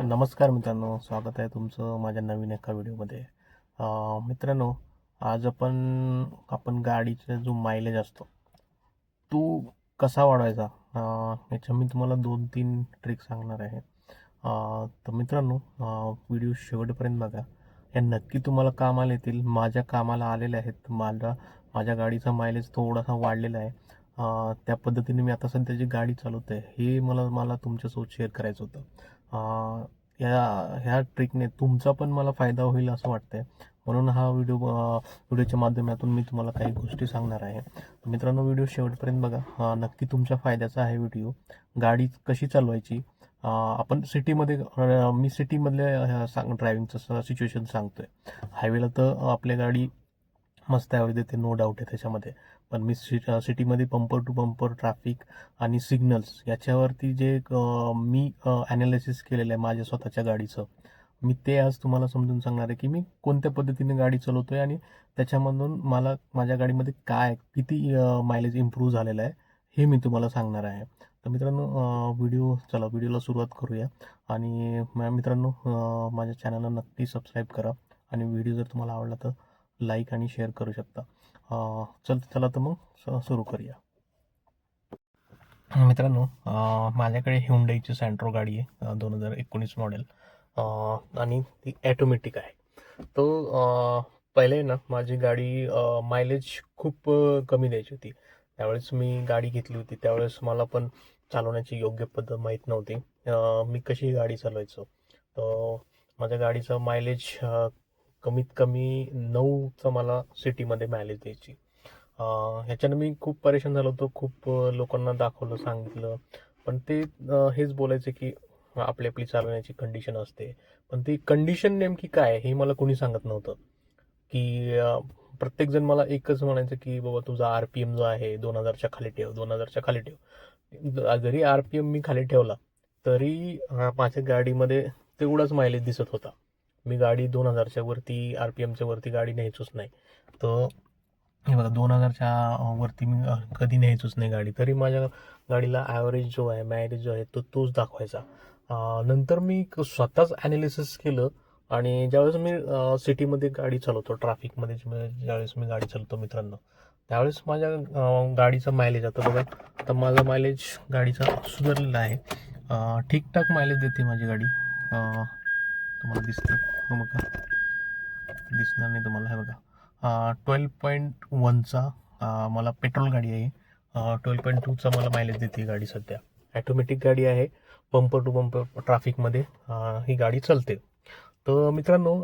नमस्कार मित्रांनो, स्वागत आहे तुमचं माझ्या नवीन एका व्हिडिओमध्ये. मित्रांनो, आज आपण गाडीचा जो मायलेज असतो तो कसा वाढवायचा, याच्या मी तुम्हाला 2-3 ट्रिक सांगणार आहे. तर मित्रांनो, व्हिडिओ शेवटपर्यंत बघा. या नक्की तुम्हाला कामाला येतील. माझ्या कामाला आलेले आहेत. माझ्या गाडीचा मायलेज थोडासा वाढलेला आहे. त्या पद्धतीने मी आता सध्या जी गाडी चालवतो आहे हे मला तुमच्यासोबत शेअर करायचं होतं. ह्या ट्रिकने तुमचा पण मला फायदा होईल असं वाटतंय, म्हणून हा व्हिडिओच्या माध्यमातून मी तुम्हाला काही गोष्टी सांगणार आहे. मित्रांनो, व्हिडिओ शेवटपर्यंत बघा. नक्की तुमच्या फायद्याचा आहे व्हिडिओ. गाडी कशी चालवायची, आपण सिटीमध्ये, मी सिटीमधल्या ड्रायव्हिंगचं सिच्युएशन सांगतोय. हायवेला तर आपल्या गाडी मस्त ॲव्हरेज देते, नो डाऊट आहे त्याच्यामध्ये. पण मी सिटीमध्ये बंपर टू बंपर ट्रॅफिक आणि सिग्नल्स याच्यावरती जे मी ॲनालिसिस केलेलं आहे माझ्या स्वतःच्या गाडीचं, मी ते आज तुम्हाला समजून सांगणार आहे की मी कोणत्या पद्धतीने गाडी चालवतोय आणि त्याच्यामधून मला माझ्या गाडीमध्ये किती मायलेज इम्प्रूव्ह झालेलं आहे हे मी तुम्हाला सांगणार आहे. तर मित्रांनो, व्हिडिओला सुरुवात करूया. आणि मित्रांनो, माझ्या चॅनलला नक्की सबस्क्राईब करा आणि व्हिडिओ जर तुम्हाला आवडला तर लाईक आणि शेअर करू शकता. चला तर मग सुरू करूया. मित्रांनो, माझ्याकडे ह्युंडाईची सँट्रो गाडी आहे, 2019 मॉडेल, आणि ती ॲटोमॅटिक आहे. पहिले ना माझी गाडी मायलेज खूप कमी द्यायची होती. त्यावेळेस मी गाडी घेतली होती, त्यावेळेस मला पण चालवण्याची योग्य पद्धत माहीत नव्हती. मी कशी गाडी चालवायचो. माझ्या गाडीचं मायलेज कमीत कमी 9चं मला सिटीमध्ये मायलेज द्यायची. ह्याच्यानं मी खूप परेशान झालो होतो. खूप लोकांना दाखवलं, सांगितलं, पण ते हेच बोलायचे की आपली चालवण्याची कंडिशन असते. पण ती कंडिशन नेमकी काय हे मला कोणी सांगत नव्हतं. की प्रत्येकजण मला एकच म्हणायचं की बाबा तुझा RPM जो आहे 2000च्या खाली ठेव, 2000च्या खाली ठेव. जरी RPM मी खाली ठेवला तरी माझ्या गाडीमध्ये तेवढाच मायलेज दिसत होता. मी गाडी 2000च्या वरती RPMच्या वरती गाडी न्यायचोच नाही. तर हे बघा, 2000च्या वरती मी कधी न्यायचोच नाही गाडी, तरी माझ्या गाडीला ॲव्हरेज जो आहे, मायलेज जो आहे तोच दाखवायचा. नंतर मी स्वतःच ॲनालिसिस केलं आणि ज्यावेळेस मी सिटीमध्ये गाडी चालवतो, ट्रॅफिकमध्ये ज्यावेळेस मी गाडी चालवतो मित्रांनो, त्यावेळेस माझ्या गाडीचा मायलेज, आता बघा, आता माझा मायलेज गाडीचा सुधारलेला आहे. ठीकठाक मायलेज देते माझी गाडी. तुम्हाला दिसते बघा, दिसणार नाही तुम्हाला, हे बघा, 12.1चा मला पेट्रोल गाडी आहे. 12.2चा मला मायलेज देते गाडी सध्या. ॲटोमॅटिक गाडी आहे, बंपर टू बंपर ट्रॅफिकमध्ये ही गाडी चालते. तर मित्रांनो,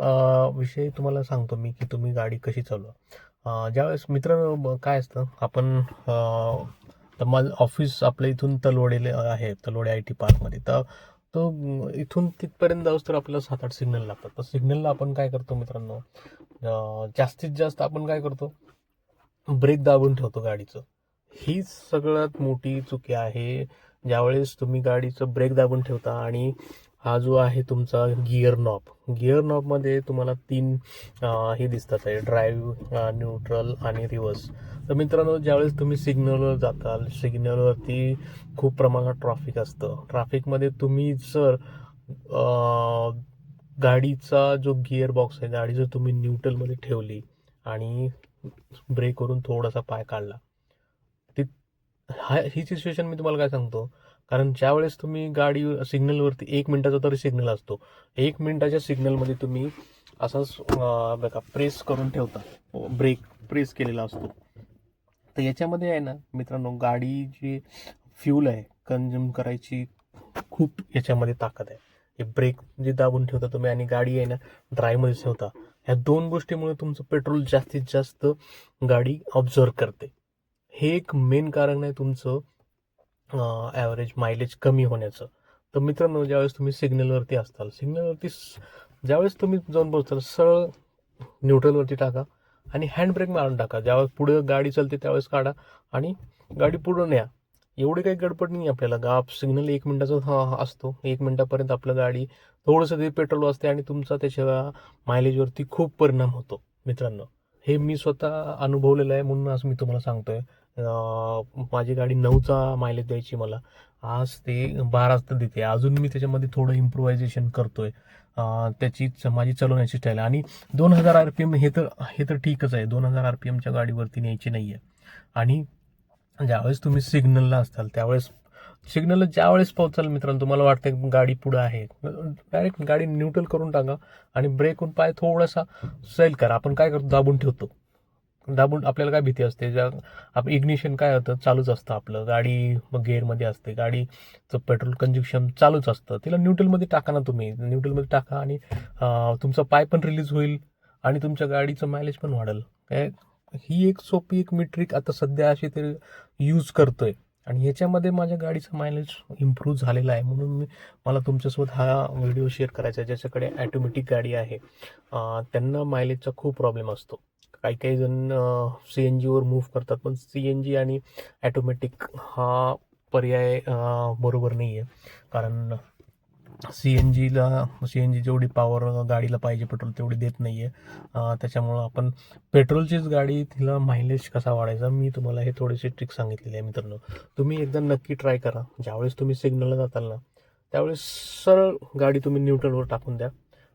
विषय तुम्हाला सांगतो मी की तुम्ही गाडी कशी चालवा. ज्यावेळेस मित्रांनो काय असतं, आपण तर माझं ऑफिस आपल्या इथून तलवडे आहे, तलवडे IT पार्कमध्ये. तर इथून तिथपर्यंत जाऊस तर आपल्याला 7-8 सिग्नल लागतात. तर सिग्नलला आपण काय करतो मित्रांनो, जास्तीत जास्त आपण काय करतो, ब्रेक दाबून ठेवतो गाडीचं. ही सगळ्यात मोठी चुकी आहे. ज्यावेळेस तुम्ही गाडीचं ब्रेक दाबून ठेवता आणि हा जो आहे तुमचा गिअर नॉबमध्ये तुम्हाला 3 हे दिसतात आहे, ड्राईव्ह, न्यूट्रल आणि रिव्हर्स. तर मित्रांनो, ज्यावेळेस तुम्ही सिग्नलवर जाताल, सिग्नलवरती खूप प्रमाणात ट्रॅफिक असतं. ट्रॅफिकमध्ये तुम्ही जर गाडीचा जो गिअर बॉक्स आहे, गाडी जर तुम्ही न्यूट्रलमध्ये ठेवली आणि ब्रेकवरून थोडासा पाय काढला, ही सिच्युएशन मी तुम्हाला काय सांगतो, कारण ज्यावेळेस तुम्ही गाडी सिग्नलवरती 1 मिनिटाचा तरी सिग्नल असतो, 1 मिनिटाच्या सिग्नलमध्ये तुम्ही असाच बघा प्रेस करून ठेवता, ब्रेक प्रेस केलेला असतो. तर याच्यामध्ये आहे ना मित्रांनो, गाडी जी फ्यूल आहे कंझ्युम करायची खूप याच्यामध्ये ताकद आहे. हे ब्रेक जे दाबून ठेवता तुम्ही आणि गाडी आहे ना ड्रायव्हमध्ये ठेवता, ह्या 2 गोष्टीमुळे तुमचं पेट्रोल जास्तीत जास्त गाडी ऑब्झर्व करते. हे एक मेन कारण आहे तुमचं ॲव्हरेज मायलेज कमी होण्याचं. तर मित्रांनो, ज्यावेळेस तुम्ही सिग्नलवरती असताल, ज्यावेळेस तुम्ही जाऊन पोहोचताल, सरळ न्यूट्रलवरती टाका आणि हँडब्रेक मारून टाका. ज्यावेळेस पुढे गाडी चालते त्यावेळेस काढा आणि गाडी पुढं न्या. एवढी काही गडबड नाही आपल्याला. सिग्नल 1 मिनिटाचा असतो, 1 मिनिटापर्यंत आपलं गाडी थोडंसं ते पेट्रोल वाचते आणि तुमचा त्याच्या मायलेजवरती खूप परिणाम होतो मित्रांनो. हे मी स्वतः अनुभवलेलं आहे, म्हणून आज मी तुम्हाला सांगतोय. माझी गाडी 9चा मायलेज द्यायची मला, आज ते 12 तर देते. अजून मी त्याच्यामध्ये थोडं इम्प्रोव्हायझेशन करतोय. माझी चालवण्याची स्टाईल आणि 2000 RPM हे तर ठीकच आहे. 2000 RPMच्या गाडीवरती न्यायची नाहीये. आणि ज्यावेळेस तुम्ही सिग्नलला असताल त्यावेळेस सिग्नलला ज्यावेळेस पोहोचाल मित्रांनो, तुम्हाला वाटतं गाडी पुढे आहे, डायरेक्ट गाडी न्यूट्रल करून टाका आणि ब्रेकहून पाय थोडासा सैल करा. आपण काय करतो, दाबून ठेवतो. दाबून आपल्याला काय भीती असते, आपण इग्निशन काय होतं, चालूच असतं आपलं, गाडी मग गेअरमध्ये असते, गाडीचं पेट्रोल कंझ्युम्शन चालूच असतं. तिला न्यूट्रलमध्ये टाका ना, तुम्ही न्यूट्रलमध्ये टाका आणि तुमचा पाय पण रिलीज होईल आणि तुमच्या गाडीचं मायलेज पण वाढेल. ही एक सोपी मी ट्रिक आता सध्या अशी तरी यूज करतोय आणि ह्याच्यामध्ये माझ्या गाडीचा मायलेज इम्प्रूव्ह झालेला आहे. म्हणून मला तुमच्यासोबत हा व्हिडिओ शेअर करायचा आहे. ज्याच्याकडे ॲटोमॅटिक गाडी आहे त्यांना मायलेजचा खूप प्रॉब्लेम असतो. काही जण CNG वर मूव्ह करतात, पण CNG आणि ॲटोमॅटिक हा पर्याय बरोबर नाही आहे. कारण CNG जेवढी पॉवर गाडीला पाहिजे पेट्रोल तेवढी देत नाही आहे. त्याच्यामुळं आपण पेट्रोलचीच गाडी, तिला मायलेज कसा वाढायचा मी तुम्हाला हे थोडेसे ट्रिक सांगितलेले आहे मित्रांनो. तुम्ही एकदा नक्की ट्राय करा. ज्यावेळेस तुम्ही सिग्नलला जाताल ना त्यावेळेस सरळ गाडी तुम्ही न्यूट्रलवर टाकून द्या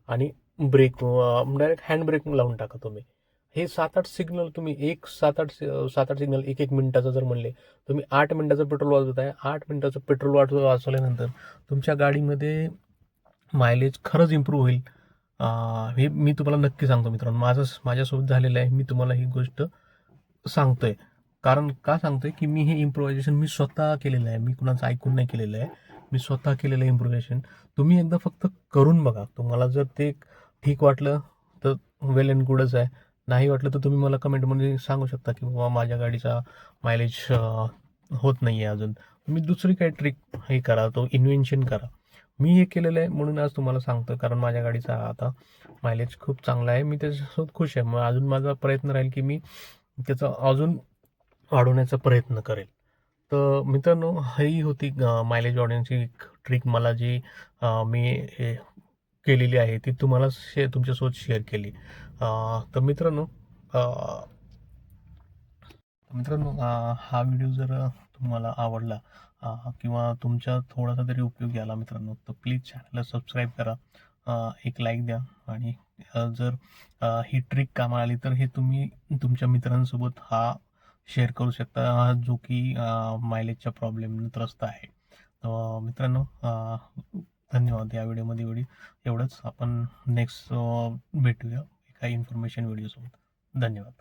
आणि डायरेक्ट हँड ब्रेक लावून टाका तुम्ही. हे 7-8 सिग्नल तुम्ही 7-8 सिग्नल 1-1 मिनिटाचं जर म्हणले, तुम्ही 8 मिनिटाचं पेट्रोल वाचवत आहे. 8 मिनिटाचं पेट्रोल वाचवल्यानंतर तुमच्या गाडीमध्ये मायलेज खरंच इम्प्रूव्ह होईल. हे मी तुम्हाला नक्की सांगतो मित्रांनो. माझ्यासोबत झालेलं आहे. मी तुम्हाला ही गोष्ट सांगतोय. कारण का सांगतोय, की मी हे इम्प्रोव्हायझेशन मी स्वतः केलेलं आहे. मी कुणाचं ऐकून नाही केलेलं आहे. मी स्वतः केलेलं आहे इम्प्रोव्हायझेशन. तुम्ही एकदा फक्त करून बघा. तुम्हाला जर ते ठीक वाटलं तर वेल अँड गुडच आहे. नाही वाटलं तर तुम्ही मला कमेंटमध्ये सांगू शकता, की बाबा माझ्या गाडीचा मायलेज होत नाही आहे अजून. तुम्ही दुसरी काही ट्रिक हे करा, तो इन्व्हेन्शन करा. मी हे केलेलं आहे म्हणून आज तुम्हाला सांगतो, कारण माझ्या गाडीचा आता मायलेज खूप चांगला आहे. मी त्याच्यासोबत खुश आहे. मग अजून माझा प्रयत्न राहील, की मी त्याचा अजून वाढवण्याचा प्रयत्न करेल. तर मित्रांनो, ही होती मायलेज वाढवण्याची एक ट्रिक मला जी मी केलेली आहे ती तुम्हाला तुमच्यासोबत शेअर केली. तर मित्रांनो, हा व्हिडिओ जर तुम्हाला आवडला किंवा तुमच्या थोडासा तरी उपयोगी आला मित्रांनो, तर प्लीज चॅनलला सबस्क्राईब करा, एक लाईक द्या आणि जर ही ट्रिक कामाला आली तर हे तुम्ही तुमच्या मित्रांसोबत शेअर करू शकता, जो की मायलेजच्या प्रॉब्लेमने त्रस्त आहे. तर मित्रांनो, धन्यवाद. या व्हिडिओमध्ये एवढंच. आपण नेक्स्ट भेटूया एका इन्फॉर्मेशन व्हिडिओसोबत. धन्यवाद.